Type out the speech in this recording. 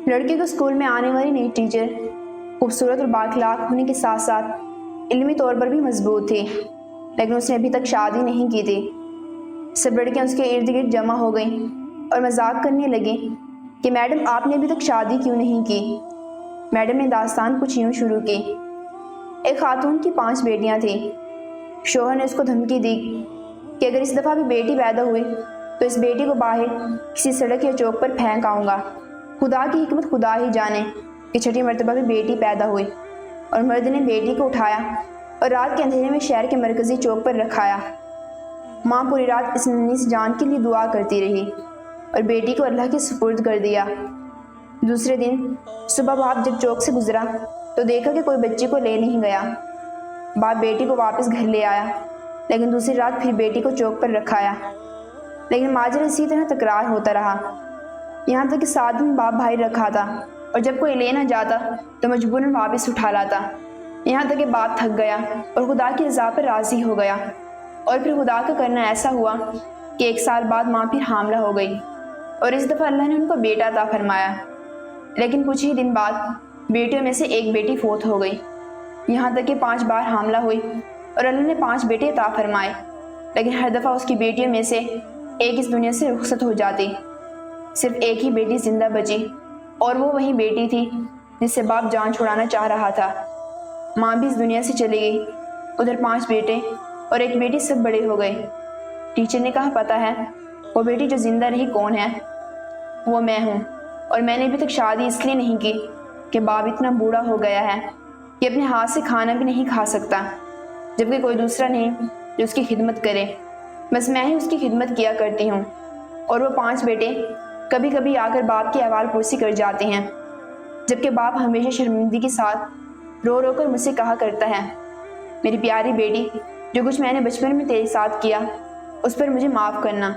لڑکی کو اسکول میں آنے والی نئی ٹیچر خوبصورت اور بااخلاق ہونے کے ساتھ ساتھ علمی طور پر بھی مضبوط تھی، لیکن اس نے ابھی تک شادی نہیں کی تھی۔ سب لڑکیاں اس کے ارد گرد جمع ہو گئیں اور مذاق کرنے لگیں کہ میڈم آپ نے ابھی تک شادی کیوں نہیں کی؟ میڈم نے داستان کچھ یوں شروع کی۔ ایک خاتون کی 5 بیٹیاں تھیں۔ شوہر نے اس کو دھمکی دی کہ اگر اس دفعہ بھی بیٹی پیدا ہوئی تو اس بیٹی کو باہر کسی سڑک یا چوک پر پھینک آؤں گا۔ خدا کی حکمت خدا ہی جانے کہ 6ٹھی مرتبہ بھی بیٹی پیدا ہوئی اور مرد نے بیٹی کو اٹھایا اور رات کے اندھیرے میں شہر کے مرکزی چوک پر رکھایا۔ ماں پوری رات اس ننھی سی جان کے لیے دعا کرتی رہی اور بیٹی کو اللہ کے سپرد کر دیا۔ دوسرے دن صبح باپ جب چوک سے گزرا تو دیکھا کہ کوئی بچی کو لے نہیں گیا۔ باپ بیٹی کو واپس گھر لے آیا، لیکن دوسری رات پھر بیٹی کو چوک پر رکھایا۔ لیکن ماجرا اسی طرح تکرار ہوتا رہا، یہاں تک کہ 7 دن باپ باہر رکھا تھا اور جب کوئی لے نہ جاتا تو مجبوراً واپس اٹھا لاتا، یہاں تک کہ باپ تھک گیا اور خدا کی رضا پر راضی ہو گیا۔ اور پھر خدا کا کرنا ایسا ہوا کہ 1 سال بعد ماں پھر حاملہ ہو گئی اور اس دفعہ اللہ نے ان کو بیٹا عطا فرمایا۔ لیکن کچھ ہی دن بعد بیٹیوں میں سے ایک بیٹی فوت ہو گئی، یہاں تک کہ 5 بار حاملہ ہوئی اور اللہ نے 5 بیٹے عطا فرمائے، لیکن ہر دفعہ اس کی بیٹیوں میں سے ایک اس دنیا سے رخصت ہو جاتی۔ صرف ایک ہی بیٹی زندہ بچی اور وہ وہی بیٹی تھی جس سے باپ جان چھڑانا چاہ رہا تھا۔ ماں بھی اس دنیا سے چلی گئی۔ ادھر 5 بیٹے اور ایک بیٹی سب بڑے ہو گئے۔ ٹیچر نے کہا پتہ ہے وہ بیٹی جو زندہ رہی کون ہے؟ وہ میں ہوں، اور میں نے ابھی تک شادی اس لیے نہیں کی کہ باپ اتنا بوڑھا ہو گیا ہے کہ اپنے ہاتھ سے کھانا بھی نہیں کھا سکتا، جبکہ کوئی دوسرا نہیں جو اس کی خدمت کرے، بس میں ہی اس کی خدمت کیا کرتی ہوں۔ اور وہ 5 بیٹے کبھی کبھی آ کر باپ کی احوال پرسی کر جاتے ہیں، جبکہ باپ ہمیشہ شرمندگی کے ساتھ رو رو کر مجھ سے کہا کرتا ہے، میری پیاری بیٹی، جو کچھ میں نے بچپن میں تیرے ساتھ کیا اس پر مجھے معاف کرنا۔